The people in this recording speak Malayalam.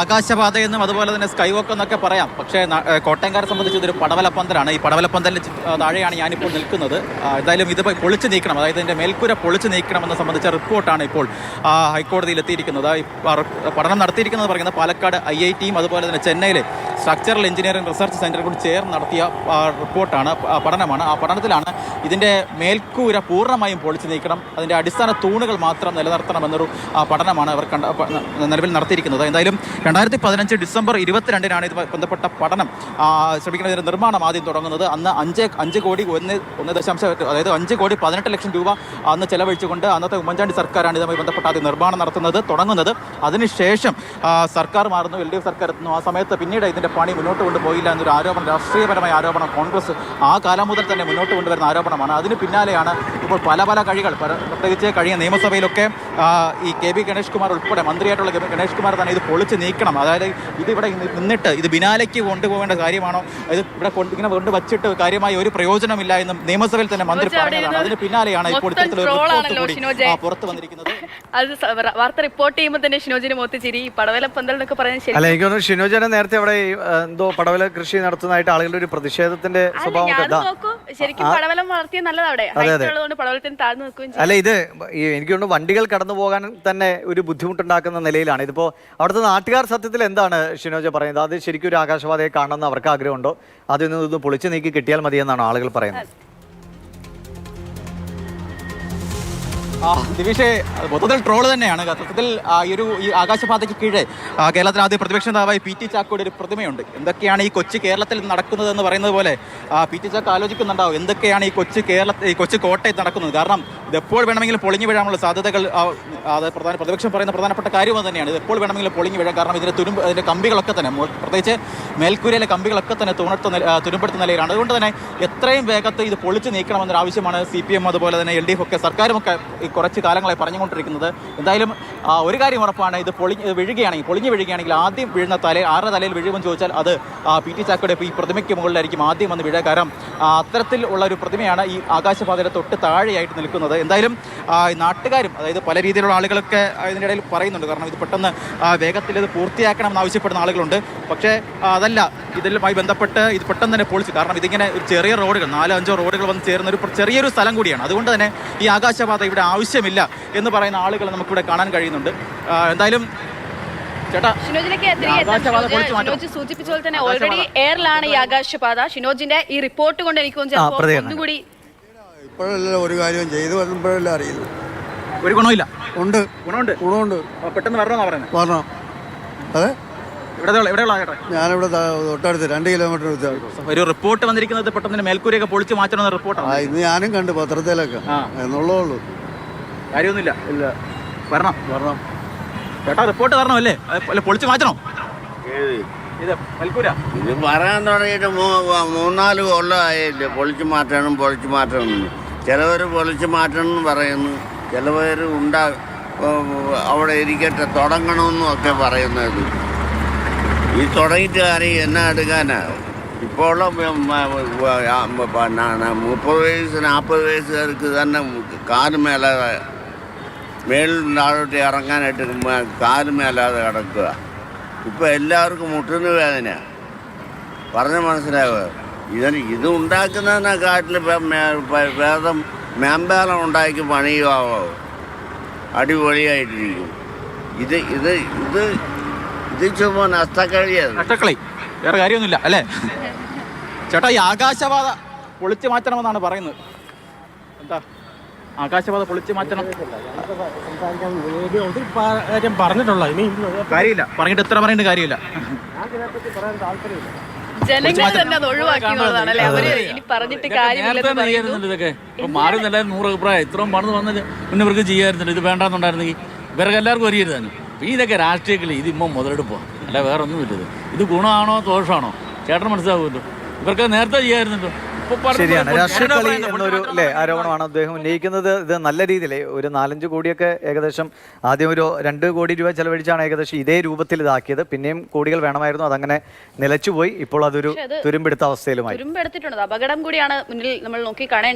ആകാശപാതയെന്നും അതുപോലെ തന്നെ സ്കൈ വോക്ക് എന്നൊക്കെ പറയാം. പക്ഷേ കോട്ടയംകാരെ സംബന്ധിച്ച് ഇതൊരു പടവലപ്പന്തലാണ്. ഈ പടവലപ്പന്തലിന് താഴെയാണ് ഞാനിപ്പോൾ നിൽക്കുന്നത്. എന്തായാലും ഇത് പൊളിച്ചു നീക്കണം, അതായത് ഇതിൻ്റെ മേൽക്കൂര പൊളിച്ചു നീക്കണമെന്ന് സംബന്ധിച്ച റിപ്പോർട്ടാണ് ഇപ്പോൾ ഹൈക്കോടതിയിൽ എത്തിയിരിക്കുന്നത്. പഠനം നടത്തിയിരിക്കുന്നത് പറയുന്നത് പാലക്കാട് IITയും അതുപോലെ തന്നെ ചെന്നൈയിലെ സ്ട്രക്ചറൽ എഞ്ചിനീയറിംഗ് റിസർച്ച് സെൻറ്ററും കൂടി ചേർന്ന് നടത്തിയ റിപ്പോർട്ടാണ്, പഠനമാണ്. ആ പഠനത്തിലാണ് ഇതിൻ്റെ മേൽക്കൂര പൂർണ്ണമായും പൊളിച്ചു നീക്കണം, അതിൻ്റെ അടിസ്ഥാന തൂണുകൾ മാത്രം നിലനിർത്തണമെന്നൊരു പഠനമാണ് അവർ നിലവിൽ നടത്തിയിരിക്കുന്നത്. എന്തായാലും 2015 ഡിസംബർ 22-നാണ് ഇത് ബന്ധപ്പെട്ട പഠനം ഇതിൻ്റെ നിർമ്മാണം ആദ്യം തുടങ്ങുന്നത്. അന്ന് 5 കോടി 1.1 അതായത് 5 കോടി 18 ലക്ഷം രൂപ അന്ന് ചെലവഴിച്ചുകൊണ്ട് അന്നത്തെ ഉമ്മൻചാണ്ടി സർക്കാരാണ് ഇതുമായി ബന്ധപ്പെട്ട ആദ്യം നിർമ്മാണം തുടങ്ങുന്നത്. അതിനുശേഷം സർക്കാർ മാറുന്നു, LDF സർക്കാർ എത്തുന്നു. ആ സമയത്ത് പിന്നീട് ഇതിൻ്റെ പണി മുന്നോട്ട് കൊണ്ടുപോയില്ല എന്നൊരു ആരോപണം, രാഷ്ട്രീയപരമായ ആരോപണം കോൺഗ്രസ് ആ കാലം മുതൽ തന്നെ മുന്നോട്ട് കൊണ്ടുവരുന്ന ആരോപണമാണ്. അതിന് പിന്നാലെയാണ് ഇപ്പോൾ പല കഴികൾ, പ്രത്യേകിച്ച് കഴിഞ്ഞ നിയമസഭയിലൊക്കെ ഈ KB ഗണേഷ് കുമാർ ഉൾപ്പെടെ മന്ത്രിയായിട്ടുള്ള ഗണേഷ് കുമാർ തന്നെ ഇത് പൊളിച്ച് നീക്കണം, അതായത് ഇതിവിടെ നിന്നിട്ട് ഇത് ബിനാലയ്ക്ക് കൊണ്ടുപോകേണ്ട കാര്യമാണോ, ഇത് ഇവിടെ ഇങ്ങനെ കൊണ്ട് വച്ചിട്ട് കാര്യമായി ഒരു പ്രയോജനമില്ല എന്നും നിയമസഭയിൽ തന്നെ മന്ത്രി പറഞ്ഞതാണ്. അതിന് പിന്നാലെയാണ് ഇപ്പോൾ പുറത്തു വന്നിരിക്കുന്നത്. വാർത്ത റിപ്പോർട്ട് ചെയ്യുമ്പോൾ തന്നെ ഷിനോജിന് മൊത്തിച്ചിരി പടവലപ്പന്തൽ എന്നൊക്കെ പറയുന്നത് അല്ല, എനിക്ക് തോന്നുന്നു ഷിനോജനെ നേരത്തെ അവിടെ എന്തോ പടവല കൃഷി നടത്തുന്നതായിട്ട് ആളുകളുടെ ഒരു പ്രതിഷേധത്തിന്റെ സ്വഭാവം. ശരിക്കും പടവലം വളർത്തിയ നല്ലതവിടെ പടവലത്തിന് താഴ്ന്നു നിൽക്കുകയും. അല്ല, ഇത് എനിക്ക് തോന്നുന്നു വണ്ടികൾ കടന്നു പോകാൻ തന്നെ ഒരു ബുദ്ധിമുട്ടുണ്ടാക്കുന്ന നിലയിലാണ് ഇതിപ്പോ. അവിടുത്തെ നാട്ടുകാർ സത്യത്തിൽ എന്താണ് ഷിനോജ പറയുന്നത്? അത് ശരിക്കും ഒരു ആകാശപാതയെ കാണണമെന്ന് അവർക്ക് ആഗ്രഹമുണ്ടോ? അതിൽ നിന്ന് പൊളിച്ചു നീക്കി കിട്ടിയാൽ മതിയെന്നാണ് ആളുകൾ പറയുന്നത്. ദിവിഷേ, മൊത്തത്തിൽ ട്രോള് തന്നെയാണ്. സത്യത്തിൽ ഈ ആകാശപാതയ്ക്ക് കീഴെ കേരളത്തിൽ ആദ്യ പ്രതിപക്ഷ നേതാവായി PT ചാക്കോയുടെ ഒരു പ്രതിമയുണ്ട്. എന്തൊക്കെയാണ് ഈ കൊച്ചു കേരളത്തിൽ നടക്കുന്നതെന്ന് പറയുന്നത് പോലെ PT ചാക്കോ ആലോചിക്കുന്നുണ്ടാവും എന്തൊക്കെയാണ് ഈ കൊച്ചു കോട്ടയത്ത് നടക്കുന്നത്. കാരണം ഇതെപ്പോൾ വേണമെങ്കിലും പൊളിഞ്ഞു വീഴാനുള്ള സാധ്യതകൾ പ്രതിപക്ഷം പറയുന്ന പ്രധാനപ്പെട്ട കാര്യം തന്നെയാണ്. ഇത് എപ്പോൾ വേണമെങ്കിലും പൊളിഞ്ഞു വീഴാം. കാരണം അതിൻ്റെ കമ്പികളൊക്കെ തന്നെ, പ്രത്യേകിച്ച് മേൽക്കൂരയിലെ കമ്പികളൊക്കെ തന്നെ തുരുമ്പെടുത്ത നിലയിലാണ്. അതുകൊണ്ട് തന്നെ എത്രയും വേഗത്തിൽ ഇത് പൊളിച്ചു നീക്കണമെന്നൊരു ആവശ്യമാണ് CPM അതുപോലെ തന്നെ LDF ഒക്കെ സർക്കാരുമൊക്കെ കുറച്ച് കാലങ്ങളായി പറഞ്ഞുകൊണ്ടിരിക്കുന്നത്. എന്തായാലും ഒരു കാര്യം ഉറപ്പാണ്, ഇത് പൊളിഞ്ഞു വീഴുകയാണെങ്കിൽ ആദ്യം വീഴുന്ന ആരുടെ തലയിൽ വീഴുമെന്ന് ചോദിച്ചാൽ അത് PT ചാക്കോയുടെ ഈ പ്രതിമയ്ക്ക് മുകളിലായിരിക്കും ആദ്യം വന്ന് വീഴുക. കാരണം അത്തരത്തിൽ ഉള്ള ഒരു പ്രതിമയാണ് ഈ ആകാശപാതയുടെ തൊട്ട് താഴെയായിട്ട് നിൽക്കുന്നത്. എന്തായാലും നാട്ടുകാരും, അതായത് പല രീതിയിലുള്ള ആളുകളൊക്കെ ഇതിൻ്റെ ഇടയിൽ പറയുന്നുണ്ട്. കാരണം ഇത് പെട്ടെന്ന് വേഗത്തിൽ ഇത് പൂർത്തിയാക്കണമെന്ന് ആവശ്യപ്പെടുന്ന ആളുകളുണ്ട്. പക്ഷേ അതല്ല, ഇതിലുമായി ബന്ധപ്പെട്ട് ഇത് പെട്ടെന്ന് തന്നെ പൊളിച്ചു. കാരണം ഇതിങ്ങനെ ഒരു ചെറിയ റോഡുകൾ, 4-5 റോഡുകൾ വന്ന് ചേർന്ന ഒരു ചെറിയൊരു സ്ഥലം കൂടിയാണ്. അതുകൊണ്ട് തന്നെ ഈ ആകാശപാത ഇവിടെ ആവശ്യമില്ല എന്ന് പറയുന്ന ആളുകൾ നമുക്കിവിടെ കാണാൻ കഴിയുന്നുണ്ട്. എന്തായാലും ചേട്ടാ, സൂചിപ്പിച്ച പോലെ തന്നെ ഓൾറെഡി എയറിലാണ് ഈ ആകാശപാത. ഷിനോജിന്റെ ഈ റിപ്പോർട്ട് കൊണ്ട് എനിക്ക് ഒന്നുകൂടി ഇപ്പോഴല്ല ഒരു കാര്യം ചെയ്തു വരുമ്പോഴല്ല അറിയുന്നു. ഒരു ഗുണമില്ല. ഗുണമുണ്ട്. പെട്ടെന്ന് വരണമെന്നാ പറയുന്നത്. പറഞ്ഞോ? അതെ, ഞാനിവിടെ തൊട്ടടുത്ത് 2 കിലോമീറ്റർ ഒരു റിപ്പോർട്ട് വന്നിരിക്കുന്നത് പെട്ടെന്ന് മേൽക്കൂരയൊക്കെ പൊളിച്ച് മാറ്റണമെന്ന റിപ്പോർട്ടാണ്. ഇന്ന് ഞാനും കണ്ടു പത്രത്തിലൊക്കെ എന്നുള്ളൂ. കാര്യമൊന്നുമില്ല. ഇല്ല, വരണം ചേട്ടാ, റിപ്പോർട്ട് വരണമല്ലേ? പൊളിച്ച് മാറ്റണോ ഇത് മേൽക്കൂര? ഇത് പറയാൻ തുടങ്ങിയിട്ട് 3-4 കൊല്ലമായില്ലേ പൊളിച്ചു മാറ്റണം. ചിലവർ പൊളിച്ചു മാറ്റണം എന്ന് പറയുന്നു, ചിലവർ അവിടെ ഇരിക്കട്ടെ തുടങ്ങണമെന്നും ഒക്കെ പറയുന്നത്. ഈ തുടങ്ങിയിട്ട് കാര്യം എന്നാ എടുക്കാനാ? ഇപ്പോൾ ഉള്ള 30 വയസ്സ് 40 വയസ്സുകാർക്ക് തന്നെ കാലുമേലാതെ മേളിലോട്ട് ഇറങ്ങാനായിട്ട് കാലുമേലാതെ കിടക്കുക. ഇപ്പോൾ എല്ലാവർക്കും മുട്ടിന് വേദന. പറഞ്ഞ് മനസ്സിലാവുക. ഇത് ഉണ്ടാക്കുന്നതിനെക്കാട്ടിൽ വേദം മേമ്പാലം ഉണ്ടാക്കി പണിയുവാവോ, അടിപൊളിയായിട്ടിരിക്കും. ഇത് ചുമ്മാ നഷ്ടക്കളി, വേറെ കാര്യമൊന്നുമില്ല അല്ലേ ചേട്ടാ? ഈ ആകാശപാത പൊളിച്ചു മാറ്റണമെന്നാണ് പറയുന്നത്. എന്താ ആകാശപാത പൊളിച്ചു മാറ്റണം കാര്യമില്ല, പറഞ്ഞിട്ട് എത്ര പറയേണ്ട കാര്യമില്ല. ജനങ്ങൾ തന്നെ അത് ഒഴിവാക്കിയതാണ്. ഇതൊക്കെ മാറി നല്ല 100 അഭിപ്രായം ഇത്രയും പണിത് വന്നത് പിന്നെ ഇവർക്ക് ചെയ്യാറുണ്ട്. ഇത് വേണ്ടാന്നുണ്ടായിരുന്നെങ്കിൽ ഇവർക്ക് എല്ലാവർക്കും ഒരുതാനും. ഇതൊക്കെ രാഷ്ട്രീയ കളി. ഇതിപ്പോൾ മുതലെടുപ്പോ അല്ല, വേറെ ഒന്നുമില്ല. ഇത് ഗുണമാണോ ദോഷമാണോ ചേട്ടൻ മനസ്സിലാവുമല്ലോ. ഇവർക്ക് നേരത്തെ ചെയ്യാറുണ്ടല്ലോ. ശരിയാണ്, രാഷ്ട്രീയ കളി എന്നൊരു ആരോപണമാണ് അദ്ദേഹം ഉന്നയിക്കുന്നത്. ഇത് നല്ല രീതിയിൽ ഒരു 4-5 കോടിയൊക്കെ ഏകദേശം ആദ്യം ഒരു 2 കോടി രൂപ ചെലവഴിച്ചാണ് ഏകദേശം ഇതേ രൂപത്തിൽ ഇതാക്കിയത്. പിന്നെയും കോടികൾ വേണമായിരുന്നു, അതങ്ങനെ നിലച്ചുപോയി. ഇപ്പോൾ അതൊരു തുരുമ്പെടുത്ത അവസ്ഥയിലുമായി. അപകടം കൂടിയാണ് മുന്നിൽ നമ്മൾ നോക്കി കാണേണ്ടത്.